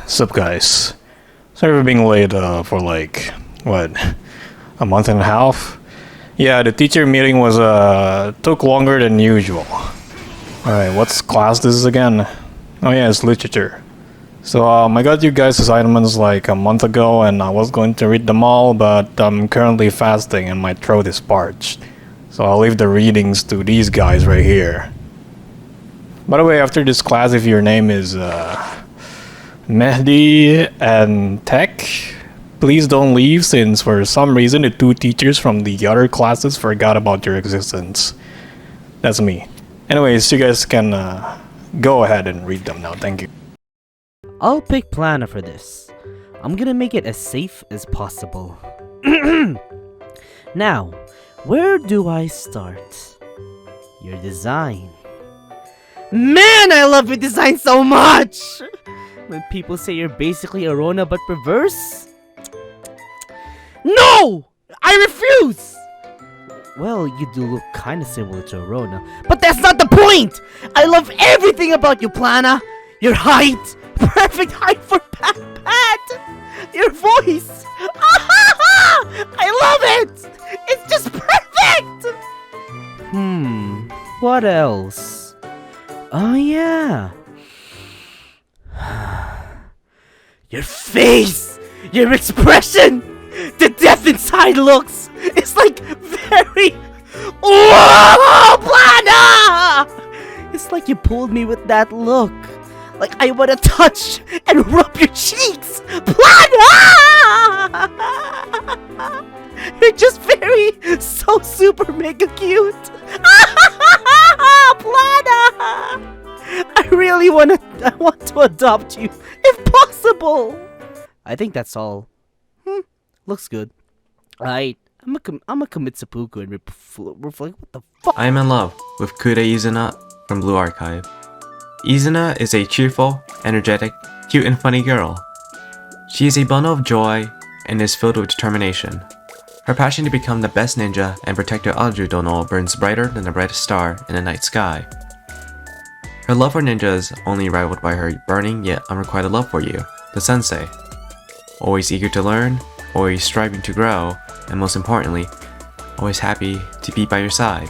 Sup guys. Sorry for being late for like, what, a month and a half? Yeah, the teacher meeting was took longer than usual. Alright, what's class this is again? Oh yeah, it's literature. So I got you guys assignments like a month ago and I was going to read them all, but I'm currently fasting and my throat is parched. So I'll leave the readings to these guys right here. By the way, after this class, if your name is Mehdi and Tech, please don't leave since for some reason the two teachers from the other classes forgot about your existence. That's me. Anyways, you guys can go ahead and read them now, thank you. I'll pick Plana for this. I'm gonna make it as safe as possible. Now, where do I start? Your design. Man, I love your design so much! When people say you're basically a Rona but perverse? No! I refuse! Well, you do look kinda similar to a Rona, but that's not the point! I love everything about you, Plana! Your height! Perfect height for Pat! Your voice! I love it! It's just perfect! What else? Oh yeah. Your face! Your expression! The depth inside looks! It's like very... Whoa! Plana! It's like you pulled me with that look. Like I wanna touch and rub your cheeks! Plana! You're just very... so super mega cute! Plana! I want to adopt you, if possible! I think that's all. Looks good. I'm a commit seppuku and reflect what the fuck? I am in love with Kure Izuna from Blue Archive. Izuna is a cheerful, energetic, cute and funny girl. She is a bundle of joy and is filled with determination. Her passion to become the best ninja and protect her Ajudono burns brighter than the brightest star in the night sky. Her love for ninjas only rivaled by her burning yet unrequited love for you, the sensei. Always eager to learn, always striving to grow, and most importantly, always happy to be by your side.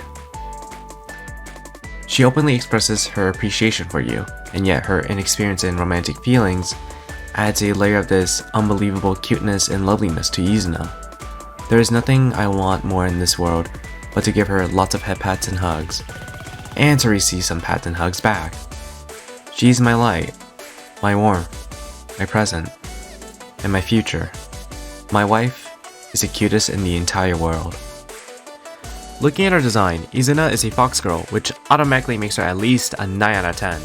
She openly expresses her appreciation for you, and yet her inexperience in romantic feelings adds a layer of this unbelievable cuteness and loveliness to Izuna. There is nothing I want more in this world but to give her lots of head pats and hugs, and to receive some pats and hugs back. She is my light, my warmth, my present, and my future. My wife is the cutest in the entire world. Looking at her design, Izuna is a fox girl, which automatically makes her at least a 9 out of 10.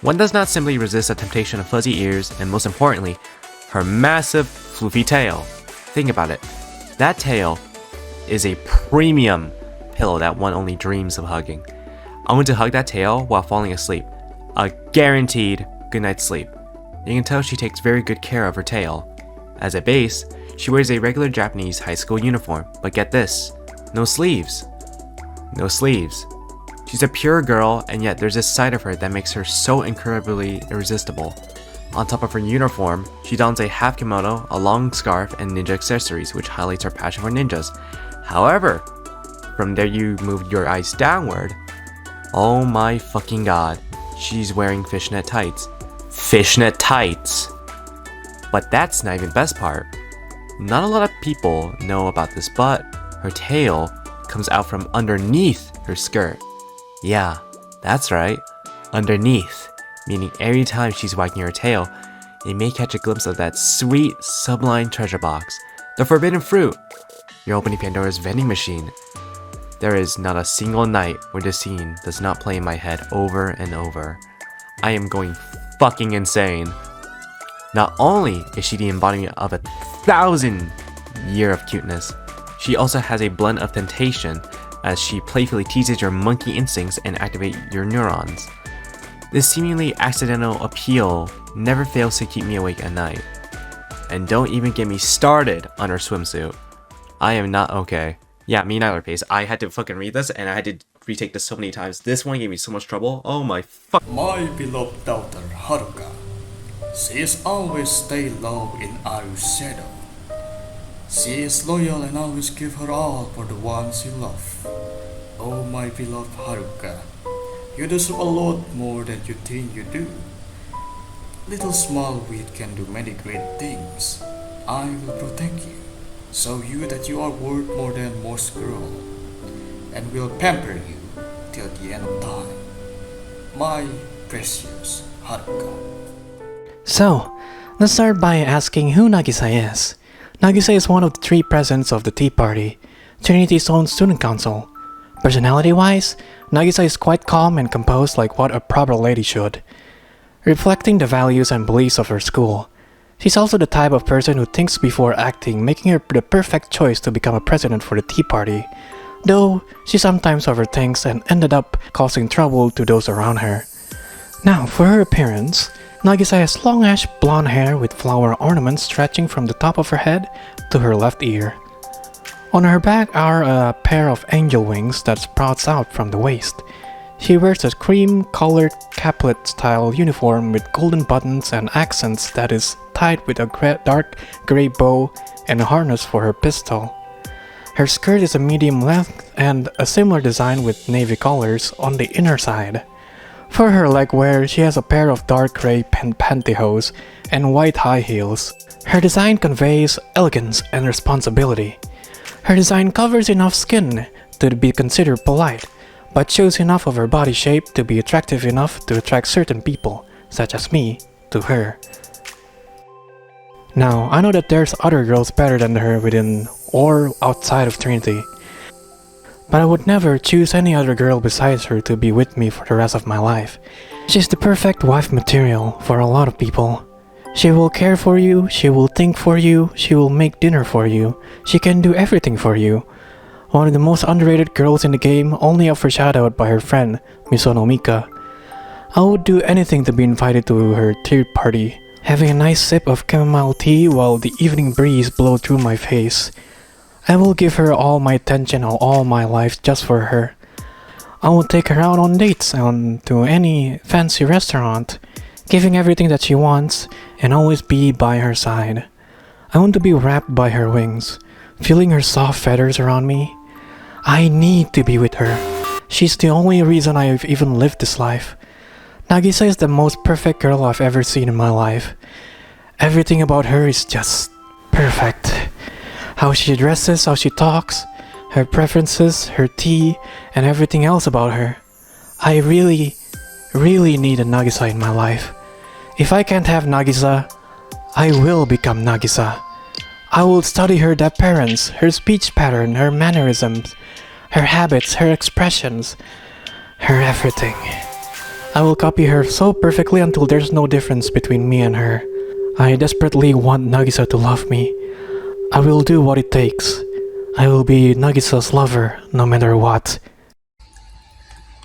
One does not simply resist the temptation of fuzzy ears, and most importantly, her massive, floofy tail. Think about it. That tail is a premium pillow that one only dreams of hugging. I want to hug that tail while falling asleep. A guaranteed good night's sleep. You can tell she takes very good care of her tail. As a base, she wears a regular Japanese high school uniform, but get this, no sleeves. No sleeves. She's a pure girl, and yet there's this side of her that makes her so incredibly irresistible. On top of her uniform, she dons a half kimono, a long scarf, and ninja accessories, which highlights her passion for ninjas. However, from there you move your eyes downward. Oh my fucking god, she's wearing fishnet tights. Fishnet tights! But that's not even the best part. Not a lot of people know about this, but her tail comes out from underneath her skirt. Yeah, that's right, underneath. Meaning every time she's wagging her tail, you may catch a glimpse of that sweet, sublime treasure box, the forbidden fruit. You're opening Pandora's vending machine. There is not a single night where this scene does not play in my head over and over. I am going fucking insane. Not only is she the embodiment of 1,000 years of cuteness, she also has a blend of temptation as she playfully teases your monkey instincts and activates your neurons. This seemingly accidental appeal never fails to keep me awake at night. And don't even get me started on her swimsuit. I am not okay. Yeah, me neither, Pace. I had to fucking read this and I had to retake this so many times. This one gave me so much trouble. Oh my fuck. My beloved daughter, Haruka. She is always stay low in Aru's shadow. She is loyal and always give her all for the ones she loves. Oh my beloved Haruka, you deserve a lot more than you think you do. Little small wheat can do many great things. I will protect you, show you that you are worth more than most girls, and will pamper you till the end of time. My precious Haruka. So, let's start by asking who Nagisa is. Nagisa is one of the 3 presidents of the Tea Party, Trinity's own student council. Personality-wise, Nagisa is quite calm and composed like what a proper lady should, reflecting the values and beliefs of her school. She's also the type of person who thinks before acting, making her the perfect choice to become a president for the Tea Party, though she sometimes overthinks and ended up causing trouble to those around her. Now, for her appearance, Nagisa has long ash blonde hair with flower ornaments stretching from the top of her head to her left ear. On her back are a pair of angel wings that sprouts out from the waist. She wears a cream-colored caplet-style uniform with golden buttons and accents that is tied with a dark grey bow and a harness for her pistol. Her skirt is a medium length and a similar design with navy colors on the inner side. For her leg wear, she has a pair of dark grey pantyhose and white high heels. Her design conveys elegance and responsibility. Her design covers enough skin to be considered polite, but shows enough of her body shape to be attractive enough to attract certain people, such as me, to her. Now, I know that there's other girls better than her within or outside of Trinity, but I would never choose any other girl besides her to be with me for the rest of my life. She's the perfect wife material for a lot of people. She will care for you, she will think for you, she will make dinner for you, she can do everything for you. One of the most underrated girls in the game, only overshadowed by her friend, Misono Mika. I would do anything to be invited to her tea party, having a nice sip of chamomile tea while the evening breeze blows through my face. I will give her all my attention all my life just for her. I will take her out on dates and to any fancy restaurant, giving everything that she wants and always be by her side. I want to be wrapped by her wings, feeling her soft feathers around me. I need to be with her. She's the only reason I've even lived this life. Nagisa is the most perfect girl I've ever seen in my life. Everything about her is just perfect. How she dresses, how she talks, her preferences, her tea, and everything else about her. I really need a Nagisa in my life. If I can't have Nagisa, I will become Nagisa. I will study her appearance, her speech pattern, her mannerisms, her habits, her expressions, her everything. I will copy her so perfectly until there's no difference between me and her. I desperately want Nagisa to love me. I will do what it takes. I will be Nagisa's lover no matter what.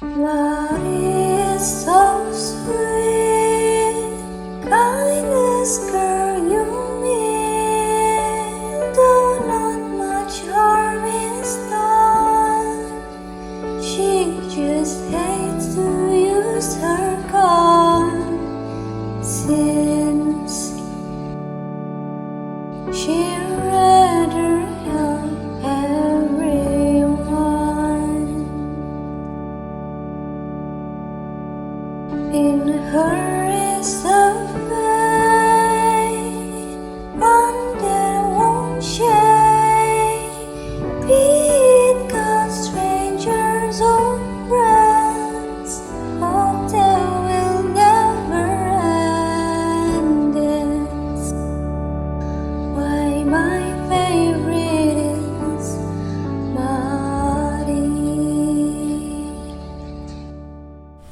Love is so sweet, kindness girl you mean, though not much harm is done. She just hates to use her gun, since she rather help everyone. In her is a faith, one that won't shake, be it God, strangers or friends, hope that will never end this. Why my favorite is Mehdi.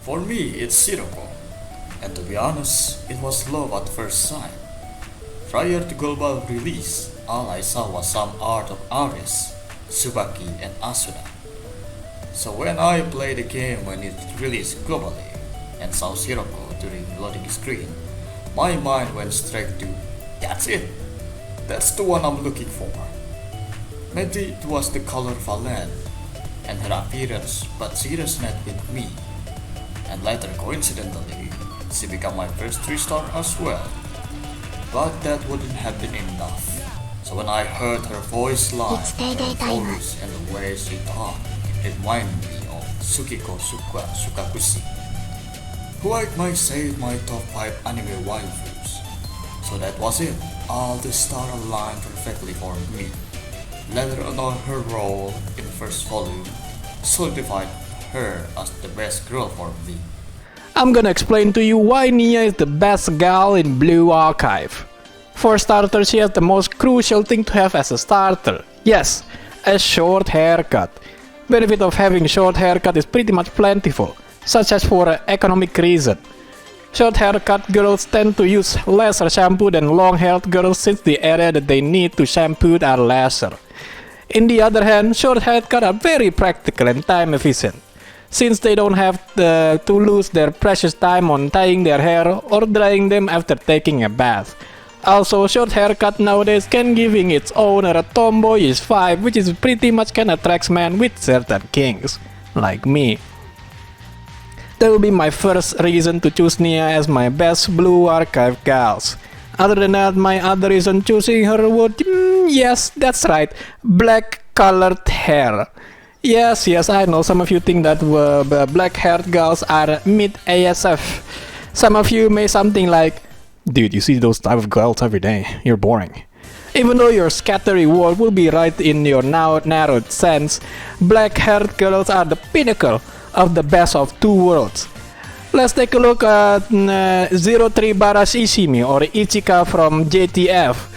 For me, it's Shiroko, and to be honest, it was love at first sight. Prior to global release, all I saw was some art of artists, Tsubaki and Asuna. So when I played the game when it released globally, and saw Shiroko during the loading screen, my mind went straight to, that's it! That's the one I'm looking for. Maybe it was the color of her land, and her appearance, but she resonated with me. And later, coincidentally, she became my first 3-star as well. But that wouldn't have been enough. So when I heard her voice line, her voice and the way she talked, it reminded me of Tsukiko Sukakushi, who I might say is my top 5 anime waifus. So that was it. All the stars aligned perfectly for me. Later on, her role in the first volume solidified her as the best girl for me. I'm gonna explain to you why Nia is the best gal in Blue Archive. For starters, she has the most crucial thing to have as a starter. Yes, a short haircut. Benefit of having short haircut is pretty much plentiful, such as for an economic reason. Short haircut girls tend to use lesser shampoo than long-haired girls since the area that they need to shampoo are lesser. In the other hand, short haircut are very practical and time efficient, since they don't have to lose their precious time on tying their hair or drying them after taking a bath. Also, short haircut nowadays can giving its owner a tomboyish vibe, which is pretty much can attract men with certain kinks, like me. That will be my first reason to choose Nia as my best Blue Archive gals. Other than that, my other reason choosing her would, yes, that's right, black colored hair. Yes, I know some of you think that black haired girls are mid ASF. Some of you may something like, dude, you see those type of girls every day, you're boring. Even though your scattery word will be right in your now narrowed sense, black haired girls are the pinnacle of the best of two worlds. Let's take a look at 03 Barash Ishimi or Ichika from JTF.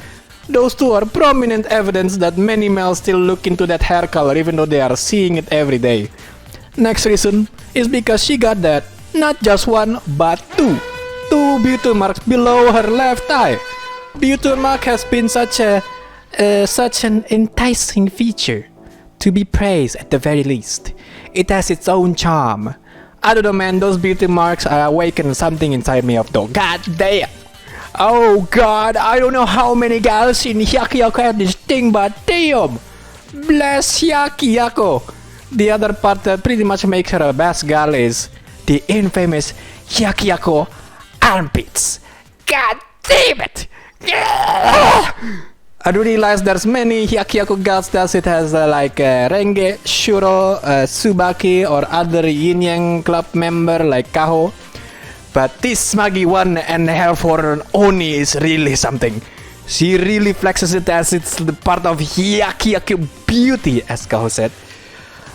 Those two are prominent evidence that many males still look into that hair color even though they are seeing it every day. Next reason is because she got that, not just one, but two beauty marks below her left eye. Beauty mark has been such an enticing feature, to be praised at the very least. It has its own charm. I don't know, man, those beauty marks awaken something inside me of though. God damn! Oh god, I don't know how many gals in Hyakuyaku have this thing, but damn! Bless Hyakuyaku! The other part that pretty much makes her a best gal is the infamous Hyakuyaku armpits. God damn it! I do realize there's many Hyakuyaku gals that it has like Renge, Shuro, Tsubaki or other Yin Yang club member like Kaho. But this smuggy 1.5 for an Oni is really something. She really flexes it as it's the part of Hyakuyaku beauty, as Kaho said.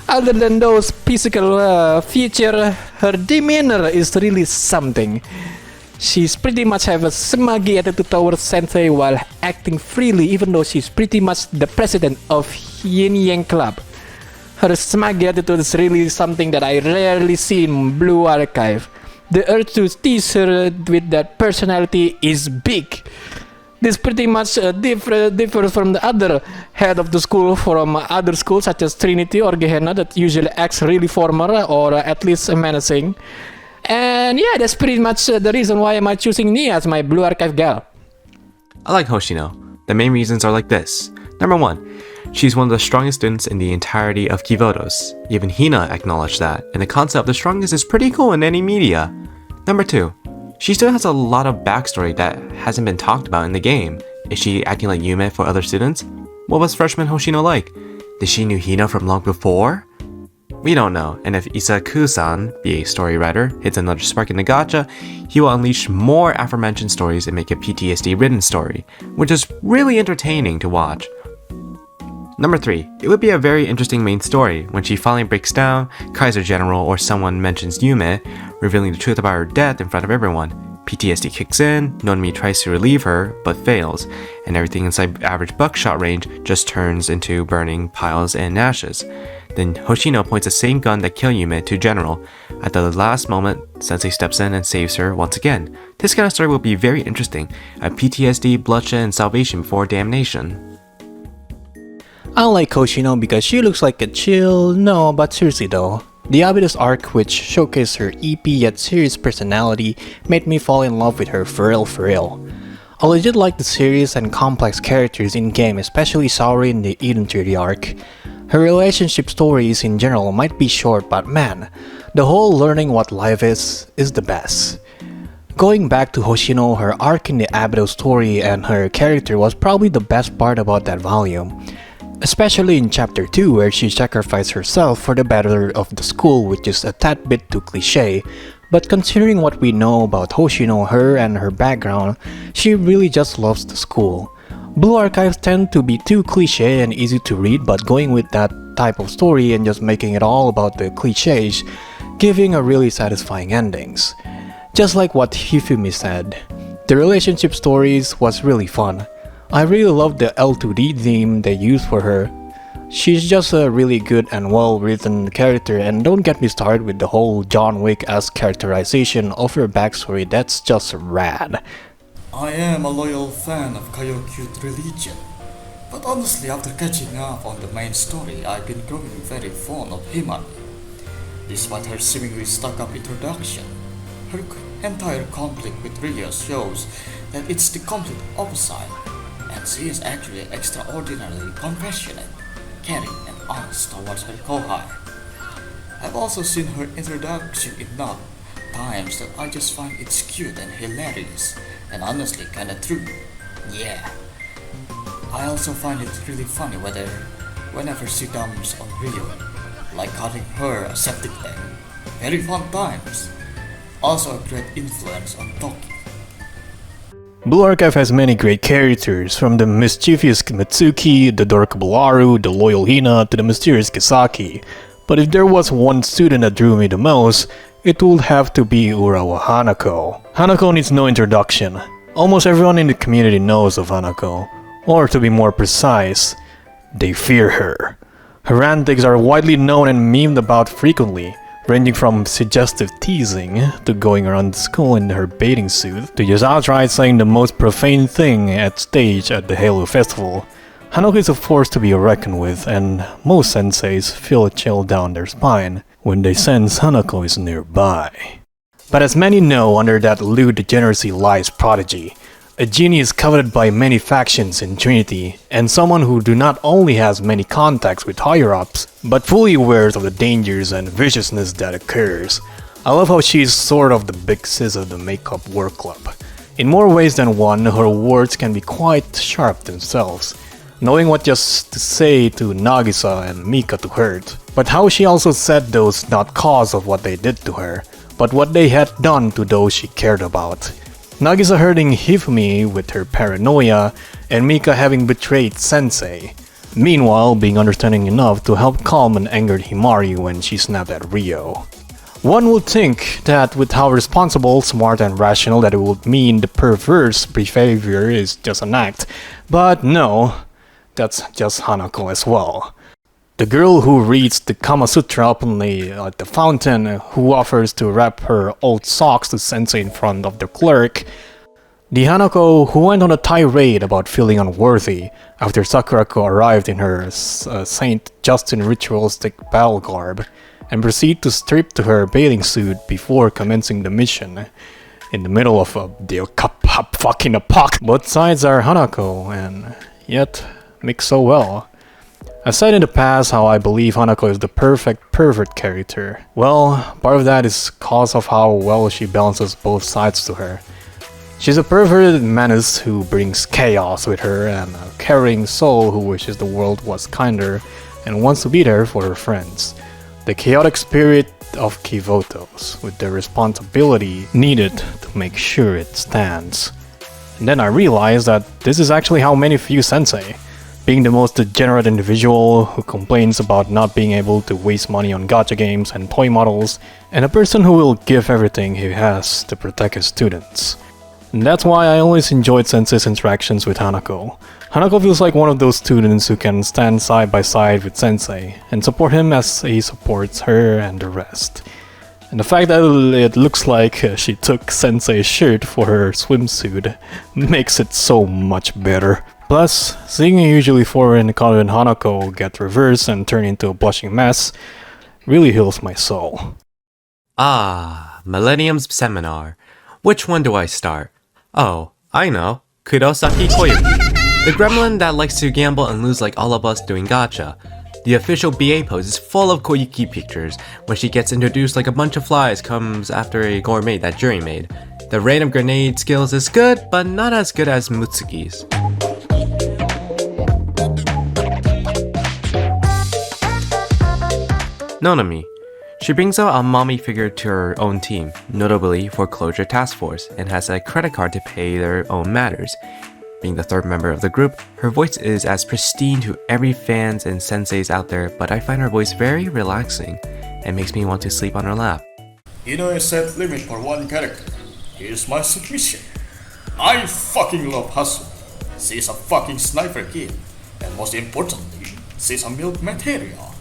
Other than those physical features, her demeanor is really something. She's pretty much have a smuggy attitude towards Sensei while acting freely even though she's pretty much the president of Yin Yang Club. Her smuggy attitude is really something that I rarely see in Blue Archive. The urge to tease her with that personality is big. This pretty much differs from the other head of the school from other schools such as Trinity or Gehenna that usually acts really formal or at least menacing. And yeah, that's pretty much the reason why am I choosing Nia as my Blue Archive gal. I like Hoshino. The main reasons are like this. Number 1, she's one of the strongest students in the entirety of Kivodos. Even Hina acknowledged that, and the concept of the strongest is pretty cool in any media. Number 2, she still has a lot of backstory that hasn't been talked about in the game. Is she acting like Yume for other students? What was freshman Hoshino like? Did she knew Hina from long before? We don't know, and if Isaku-san, be a story writer, hits another spark in the gacha, he will unleash more aforementioned stories and make a PTSD-ridden story, which is really entertaining to watch. Number 3, it would be a very interesting main story when she finally breaks down, cries her general or someone mentions Yume, revealing the truth about her death in front of everyone. PTSD kicks in, Nonomi tries to relieve her, but fails, and everything inside average buckshot range just turns into burning piles and ashes. Then Hoshino points the same gun that killed Yume to General. At the last moment, Sensei steps in and saves her once again. This kind of story will be very interesting. A PTSD, bloodshed, and salvation before damnation. I like Hoshino because she looks like a chill, no, but seriously though. The Abydos arc, which showcased her EP yet serious personality, made me fall in love with her for real. I legit like the serious and complex characters in-game, especially Saori in the Eden Tree arc. Her relationship stories in general might be short, but man, the whole learning what life is the best. Going back to Hoshino, her arc in the Abydo story and her character was probably the best part about that volume. Especially in chapter 2 where she sacrificed herself for the better of the school, which is a tad bit too cliche, but considering what we know about Hoshino, her and her background, she really just loves the school. Blue archives tend to be too cliche and easy to read, but going with that type of story and just making it all about the cliches, giving a really satisfying endings. Just like what Hifumi said, the relationship stories was really fun. I really love the L2D theme they used for her. She's just a really good and well written character, and don't get me started with the whole John Wick-esque characterization of her backstory, that's just rad. I am a loyal fan of Koyuki religion, but honestly after catching up on the main story, I've been growing very fond of Himari. Despite her seemingly stuck-up introduction, her entire conflict with Ryo shows that it's the complete opposite, and she is actually extraordinarily compassionate, caring and honest towards her kohai. I've also seen her introduction enough times that I just find it's cute and hilarious, and honestly kinda true. Yeah. I also find it really funny whenever she dumps on Ryo, like calling her a septic tank. Very fun times. Also a great influence on Toki. Blue Archive has many great characters, from the mischievous Mitsuki, the adorable Aru, the loyal Hina, to the mysterious Kisaki. But if there was one student that drew me the most, it would have to be Urawa Hanako. Hanako needs no introduction. Almost everyone in the community knows of Hanako. Or to be more precise, they fear her. Her antics are widely known and memed about frequently, ranging from suggestive teasing to going around the school in her bathing suit to just outright saying the most profane thing at stage at the Halo Festival. Hanako is a force to be reckoned with, and most senseis feel a chill down their spine when they sense Hanako is nearby. But as many know, under that lewd degeneracy lies prodigy. A genius coveted by many factions in Trinity, and someone who not only has many contacts with higher-ups, but fully aware of the dangers and viciousness that occurs. I love how she's sort of the big sis of the makeup work club. In more ways than one, her words can be quite sharp themselves, knowing what just to say to Nagisa and Mika to hurt, but how she also said those not cause of what they did to her, but what they had done to those she cared about. Nagisa hurting Hifumi with her paranoia, and Mika having betrayed Sensei. Meanwhile, being understanding enough to help calm an angered Himari when she snapped at Ryo. One would think that with how responsible, smart and rational that it would mean the perverse behavior is just an act, but no, that's just Hanako as well. The girl who reads the Kama Sutra openly at the fountain, who offers to wrap her old socks to Sensei in front of the clerk. The Hanako who went on a tirade about feeling unworthy after Sakurako arrived in her Saint Justin ritualistic battle garb, and proceeded to strip to her bathing suit before commencing the mission. In the middle of the fucking apocalypse. Both sides are Hanako, and yet mix so well. I said in the past how I believe Hanako is the perfect pervert character. Well, part of that is cause of how well she balances both sides to her. She's a perverted menace who brings chaos with her, and a caring soul who wishes the world was kinder and wants to be there for her friends. The chaotic spirit of Kivotos, with the responsibility needed to make sure it stands. And then I realized that this is actually how many view Sensei. Being the most degenerate individual who complains about not being able to waste money on gacha games and toy models, and a person who will give everything he has to protect his students. And that's why I always enjoyed Sensei's interactions with Hanako. Hanako feels like one of those students who can stand side by side with Sensei, and support him as he supports her and the rest. And the fact that it looks like she took Sensei's shirt for her swimsuit makes it so much better. Plus, seeing a usually foreign and confident Hanako get reversed and turn into a blushing mess really heals my soul. Ah, Millennium's Seminar. Which one do I start? Oh, I know. Kurosaki Koyuki. The gremlin that likes to gamble and lose like all of us doing gacha. The official BA pose is full of Koyuki pictures. When she gets introduced like a bunch of flies comes after a gourmet that Jury made. The rain of grenade skills is good, but not as good as Mutsuki's. Nonomi. She brings out a mommy figure to her own team, notably Foreclosure Task Force, and has a credit card to pay their own matters. Being the third member of the group, her voice is as pristine to every fans and senseis out there, but I find her voice very relaxing and makes me want to sleep on her lap. You know, a set limit for one character. Here's my submission. I fucking love Hasumi. She's a fucking sniper kid. And most importantly, she's a milk material.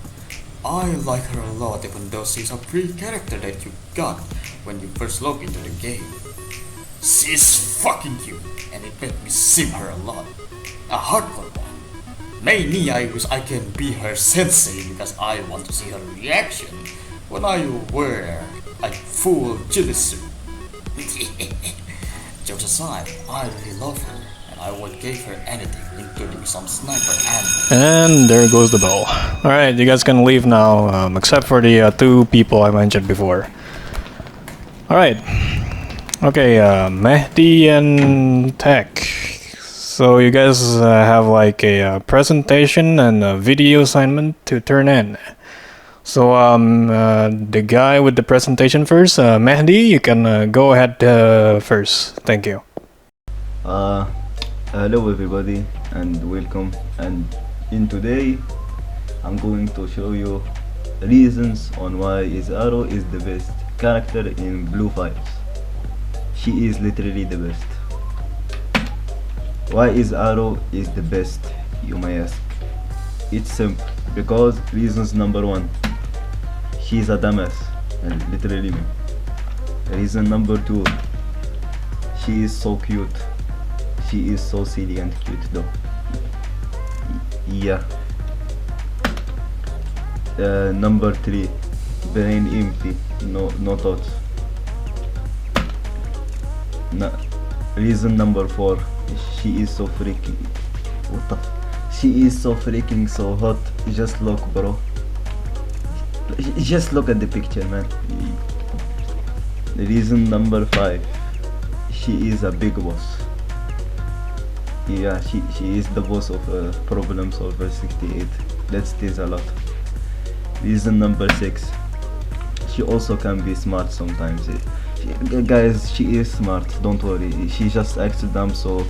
I like her a lot even though she's a free character that you got when you first log into the game. She's fucking cute and it made me sim her a lot. A hardcore one. Mainly I wish I can be her sensei because I want to see her reaction when I wear a full ghillie suit. Jokes aside, I really love her and I would give her anything, including some sniper ammo. And there goes the bell. Alright, you guys can leave now, except for the two people I mentioned before. Alright. Okay, Mehdi and Tech. So you guys have like a presentation and a video assignment to turn in. So the guy with the presentation first, Mehdi, you can go ahead first. Thank you. Hello everybody and welcome, and in today I'm going to show you reasons on why Izaro is the best character in Blue Files. She is literally the best. Why Izaro is the best, you may ask? It's simple, because reasons number one, she's a dumbass, and literally me. Reason number two, she is so cute. She is so silly and cute though. Yeah. Number three, brain empty, no thoughts. Reason number four, she is so freaking. What the? She is so freaking so hot. Just look, bro. Just look at the picture, man. Reason number five, she is a big boss. Yeah, she is the boss of Problem Solver 68. That stays a lot. Reason number six, she also can be smart sometimes. Guys, she is smart, don't worry. She just acts dumb, so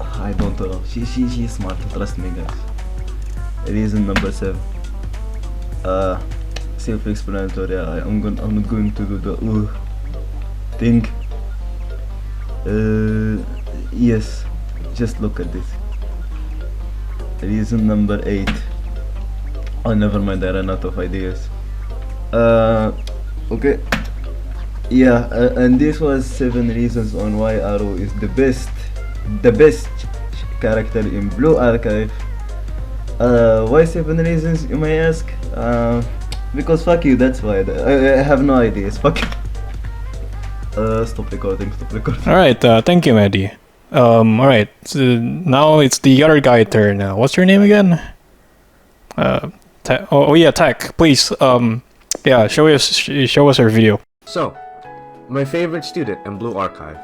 I don't know. She is smart, trust me, guys. Reason number seven, self-explanatory. I'm not going to do the thing. Yes, just look at this. Reason number 8. Oh, never mind, I ran out of ideas. Okay. Yeah, and this was 7 reasons on why Arrow is the best character in Blue Archive. Why 7 reasons, you may ask? Because fuck you, that's why. I have no ideas, fuck you. Stop recording. Alright, thank you, Mehdi. Alright, so now it's the other guy turn. What's your name again? Yeah, Tech, please. Yeah, show us her video. So, my favorite student in Blue Archive.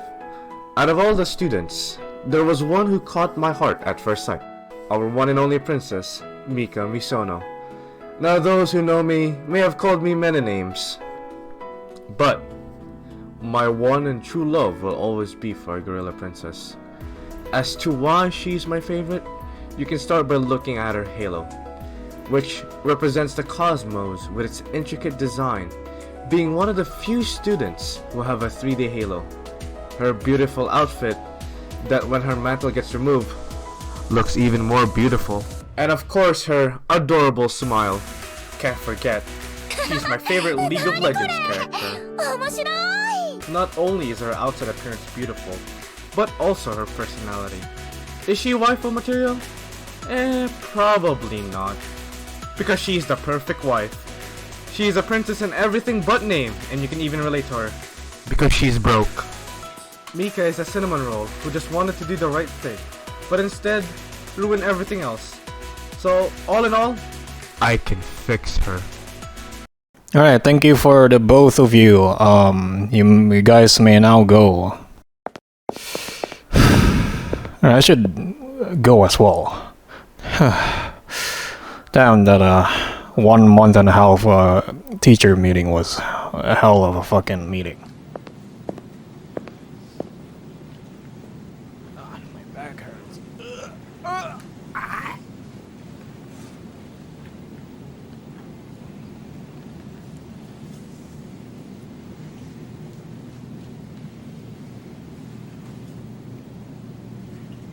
Out of all the students, there was one who caught my heart at first sight. Our one and only princess, Mika Misono. Now those who know me may have called me many names, but my one and true love will always be for a gorilla princess. As to why she's my favorite, you can start by looking at her halo, which represents the cosmos with its intricate design, being one of the few students who have a 3D halo. Her beautiful outfit, that when her mantle gets removed, looks even more beautiful. And of course her adorable smile. Can't forget, she's my favorite League of Legends character. Not only is her outside appearance beautiful, but also her personality. Is she waifu material? Probably not. Because she's the perfect wife. She's a princess in everything but name, and you can even relate to her. Because she's broke. Mika is a cinnamon roll who just wanted to do the right thing, but instead ruined everything else. So, all in all, I can fix her. Alright, thank you for the both of you. You guys may now go. I should go as well. Damn, that 1 month and a half teacher meeting was a hell of a fucking meeting. My back hurts.